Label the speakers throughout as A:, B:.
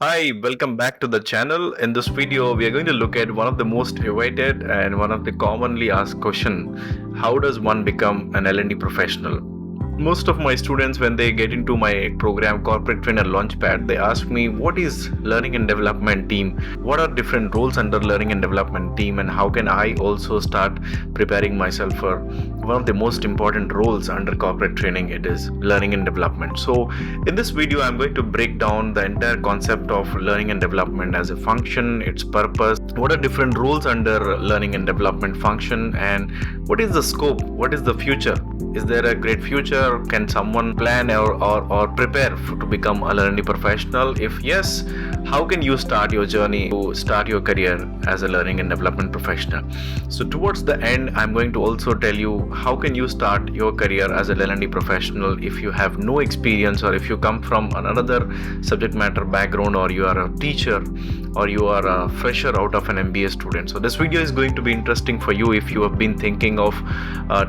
A: Hi, welcome back to the channel. In this video, we are going to look at one of the most awaited and one of the commonly asked question: how does one become an L&D professional? Most of my students, when they get into my program Corporate Trainer Launchpad, they ask me, what is learning and development team? What are different roles under learning and development team, and how can I also start preparing myself for one of the most important roles under corporate training? It is learning and development. So in this video, I'm going to break down the entire concept of learning and development as a function, its purpose, what are different roles under learning and development function, and what is the scope, what is the future. Is there a great future? Can someone plan or prepare to become a learning professional? If yes, how can you start your journey to start your career as a learning and development professional? So towards the end, I'm going to also tell you how can you start your career as a L&D professional if you have no experience, or if you come from another subject matter background, or you are a teacher, or you are a fresher out of an MBA student. So this video is going to be interesting for you if you have been thinking of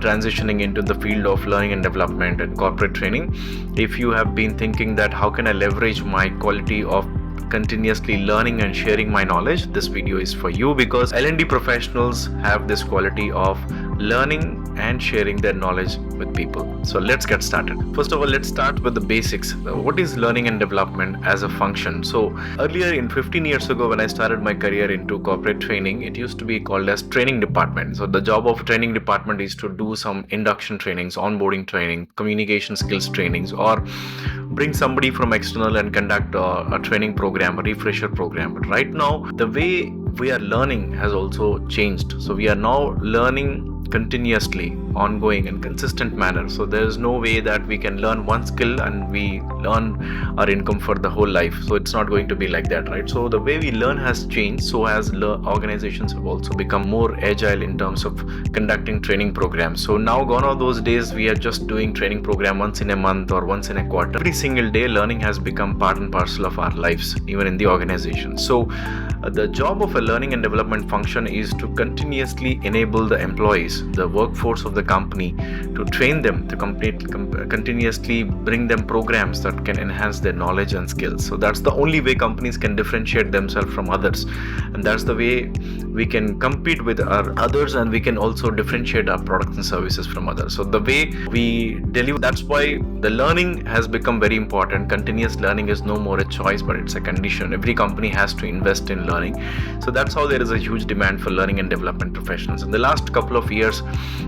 A: transitioning into the field of learning and development and corporate training. If you have been thinking that how can I leverage my quality of continuously learning and sharing my knowledge, this video is for you, because L&D professionals have this quality of learning and sharing their knowledge with people. So let's get started. First of all, let's start with the basics. What is learning and development as a function? So earlier, in 15 years ago, when I started my career into corporate training, it used to be called as training department. So the job of training department is to do some induction trainings, onboarding training, communication skills trainings, or bring somebody from external and conduct a training program, a refresher program. But right now, the way we are learning has also changed. So we are now learning continuously, ongoing and consistent manner. So there is no way that we can learn one skill and we earn our income for the whole life. So it's not going to be like that, right? So the way we learn has changed. So as organizations have also become more agile in terms of conducting training programs. So now gone are those days we are just doing training program once in a month or once in a quarter. Every single day, learning has become part and parcel of our lives, even in the organization. So the job of a learning and development function is to continuously enable the employees, the workforce of the company, to train them, to continuously bring them programs that can enhance their knowledge and skills. So that's the only way companies can differentiate themselves from others, and that's the way we can compete with our others, and we can also differentiate our products and services from others. So the way we deliver, that's why the learning has become very important. Continuous learning is no more a choice, but it's a condition. Every company has to invest in learning. So that's how there is a huge demand for learning and development professionals. In the last couple of years,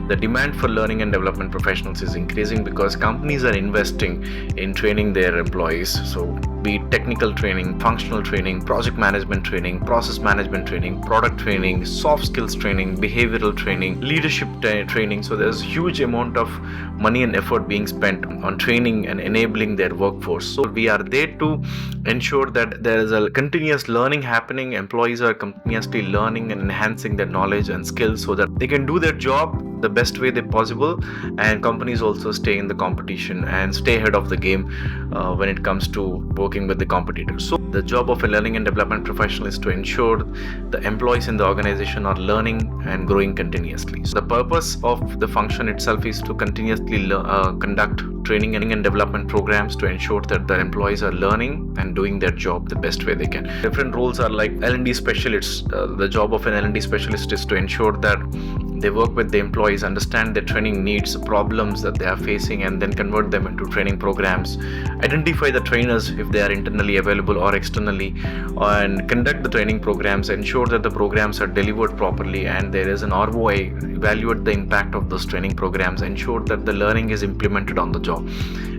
A: the demand for learning and development professionals is increasing because companies are investing in training their employees. So be it technical training, functional training, project management training, process management training, product training, soft skills training, behavioral training, leadership training. So there's huge amount of money and effort being spent on training and enabling their workforce. So we are there to ensure that there is a continuous learning happening. Employees are continuously learning and enhancing their knowledge and skills so that they can do their job the best way they possible, and companies also stay in the competition and stay ahead of the game when it comes to working with the competitors. So the job of a learning and development professional is to ensure the employees in the organization are learning and growing continuously. So the purpose of the function itself is to continuously conduct training and development programs to ensure that the employees are learning and doing their job the best way they can. Different roles are like L&D specialists. The job of an L&D specialist is to ensure that they work with the employees, understand their training needs, problems that they are facing, and then convert them into training programs, identify the trainers if they are internally available or externally, and conduct the training programs, ensure that the programs are delivered properly and there is an ROI, evaluate the impact of those training programs, ensure that the learning is implemented on the job.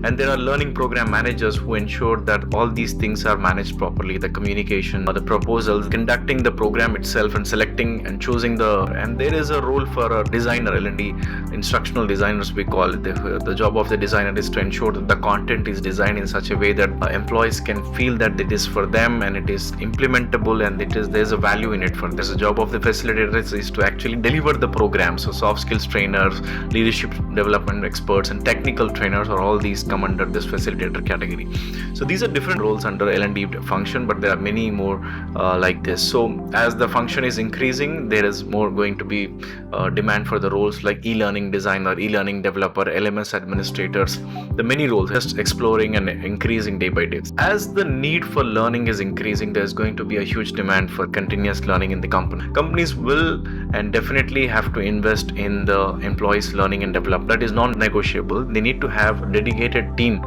A: And there are learning program managers who ensure that all these things are managed properly, the communication, the proposals, conducting the program itself, and selecting and choosing and there is a role for a designer, L&D instructional designers we call it. The job of the designer is to ensure that the content is designed in such a way that employees can feel that it is for them and it is implementable and there's a value in it for them. The job of the facilitator is to actually deliver the program. So soft skills trainers, leadership development experts, and technical trainers are all these come under this facilitator category. So these are different roles under L&D function, but there are many more like this. So as the function is increasing, there is more going to be demand for the roles like e-learning designer, e-learning developer, LMS administrators, the many roles just exploring and increasing day by day. As the need for learning is increasing, there's going to be a huge demand for continuous learning in the company. Companies will and definitely have to invest in the employees learning and development. That is non-negotiable. They need to have a dedicated team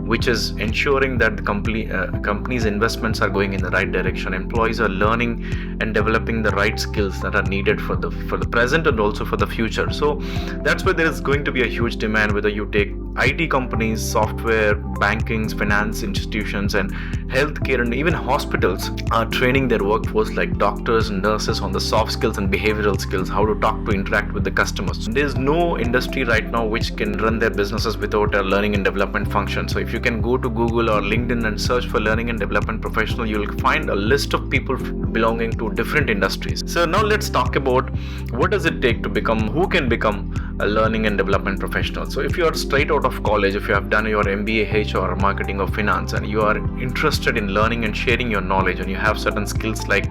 A: which is ensuring that the company's investments are going in the right direction. Employees are learning and developing the right skills that are needed for the present and also for the future. So that's why there is going to be a huge demand, whether you take IT companies, software, bankings, finance institutions, and healthcare, and even hospitals are training their workforce like doctors and nurses on the soft skills and behavioral skills, how to talk to interact with the customers. There's no industry right now which can run their businesses without a learning and development function. So if you can go to Google or LinkedIn and search for learning and development professional, you'll find a list of people belonging to different industries. So now let's talk about what does it take to become, who can become a learning and development professional. So if you are straight out of college, if you have done your MBA, HR, marketing or finance, and you are interested in learning and sharing your knowledge, and you have certain skills like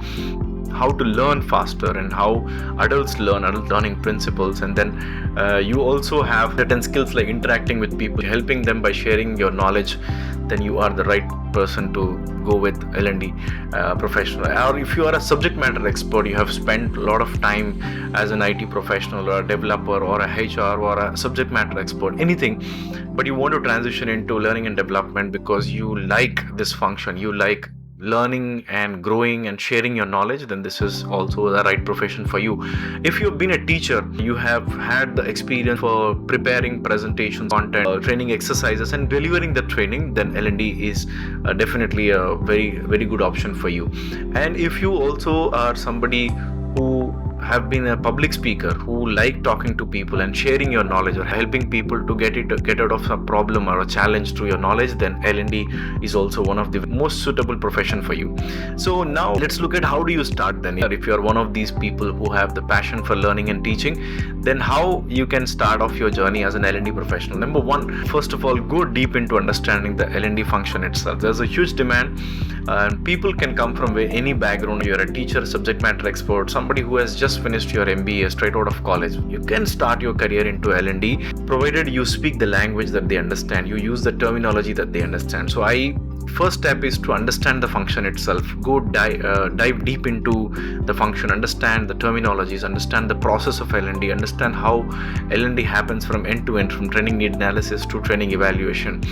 A: how to learn faster and how adults learn, adult learning principles, and then you also have certain skills like interacting with people, helping them by sharing your knowledge, then you are the right person to go with L&D professional. Or if you are a subject matter expert, you have spent a lot of time as an IT professional or a developer or a HR or a subject matter expert, anything, but you want to transition into learning and development because you like this function, you like learning and growing and sharing your knowledge, then this is also the right profession for you. If you've been a teacher, you have had the experience for preparing presentations, content, training exercises and delivering the training, then L&D is definitely a very, very good option for you. And if you also are somebody who have been a public speaker, who like talking to people and sharing your knowledge or helping people to get out of a problem or a challenge through your knowledge, then L&D is also one of the most suitable profession for you. So now let's look at how do you start then. If you are one of these people who have the passion for learning and teaching, then how you can start off your journey as an L&D professional. Number one, first of all, go deep into understanding the L&D function itself. There's a huge demand and people can come from any background. You're a teacher, subject matter expert, somebody who has just finished your MBA straight out of college. You can start your career into L&D provided you speak the language that they understand, you use the terminology that they understand. So first step is to understand the function itself. Go dive deep into the function, understand the terminologies, understand the process of L&D, understand how L&D happens from end to end, from training need analysis to training evaluation,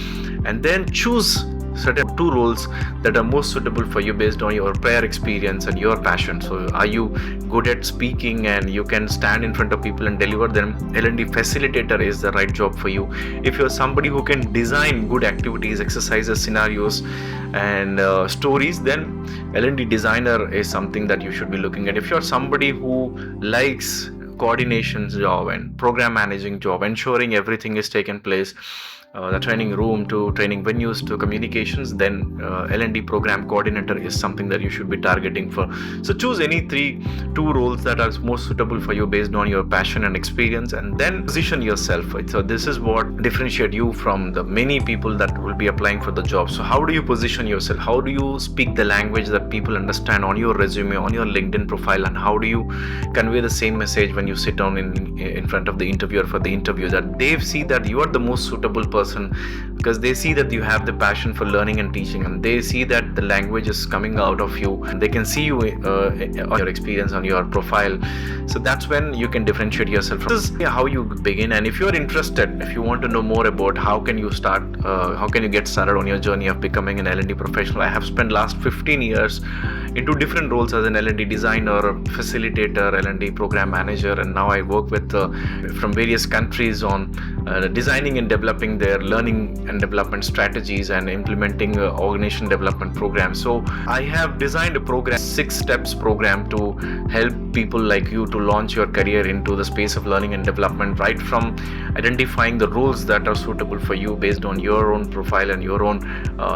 A: and then choose certain 2 roles that are most suitable for you based on your prior experience and your passion. So are you good at speaking and you can stand in front of people and deliver them? L&D Facilitator is the right job for you. If you're somebody who can design good activities, exercises, scenarios and stories, then L&D Designer is something that you should be looking at. If you're somebody who likes coordination job and program managing job, ensuring everything is taken place, the training room to training venues to communications, then L&D program coordinator is something that you should be targeting for. So choose any 2 roles that are most suitable for you based on your passion and experience, and then position yourself. So this is what differentiates you from the many people that will be applying for the job. So how do you position yourself? How do you speak the language that people understand on your resume, on your LinkedIn profile, and how do you convey the same message when you sit down in front of the interviewer for the interview, that they see that you are the most suitable person, because they see that you have the passion for learning and teaching, and they see that the language is coming out of you, and they can see you on your experience on your profile. So that's when you can differentiate yourself. This is how you begin. And if you're interested, if you want to know more about how can you start, how can you get started on your journey of becoming an L&D professional, I have spent last 15 years into different roles as an L&D designer, facilitator, L&D program manager, and now I work with from various countries on designing and developing their learning and development strategies and implementing organization development programs. So I have designed a program, 6 steps program, to help people like you to launch your career into the space of learning and development, right from identifying the roles that are suitable for you based on your own profile and your own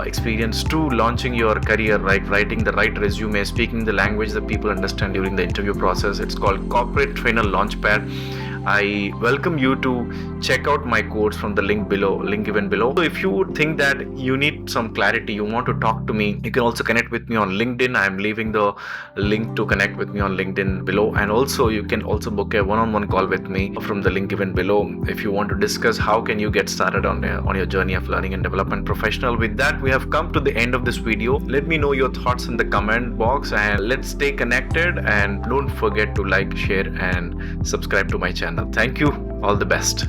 A: experience, to launching your career, right, writing the right resume, speaking the language that people understand during the interview process. It's called Corporate Trainer Launchpad. I welcome you to check out my course from the link given below. So if you think that you need some clarity, you want to talk to me, you can also connect with me on LinkedIn. I'm leaving the link to connect with me on LinkedIn below, and also you can also book a one-on-one call with me from the link given below if you want to discuss how can you get started on your journey of learning and development professional. With that, we have come to the end of this video. Let me know your thoughts in the comment box, and let's stay connected, and don't forget to like, share and subscribe to my channel. Thank you. All the best.